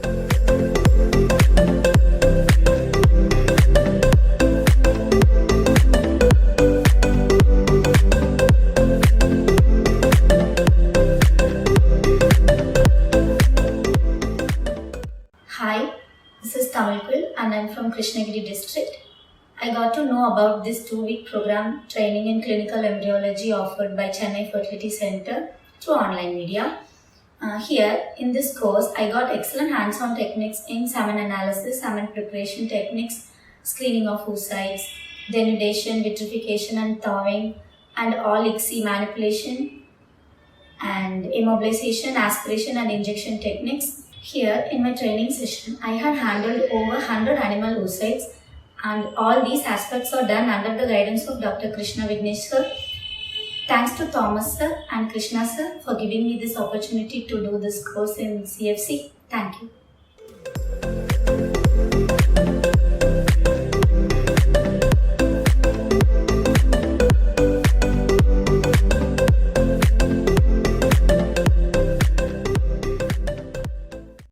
Hi, this is Tamilkul and I'm from Krishnagiri district. I got to know about this 2-week program training in clinical embryology offered by Chennai Fertility Center through online media. Here in this course, I got excellent hands-on techniques in semen analysis, semen preparation techniques, screening of oocytes, denudation, vitrification and thawing, and all ICSI manipulation and immobilization, aspiration and injection techniques. Here in my training session, I have handled over 100 animal oocytes, and all these aspects are done under the guidance of Dr. Krishna Vignesh sir. Thanks to Thomas sir and Krishna sir for giving me this opportunity to do this course in CFC. Thank you.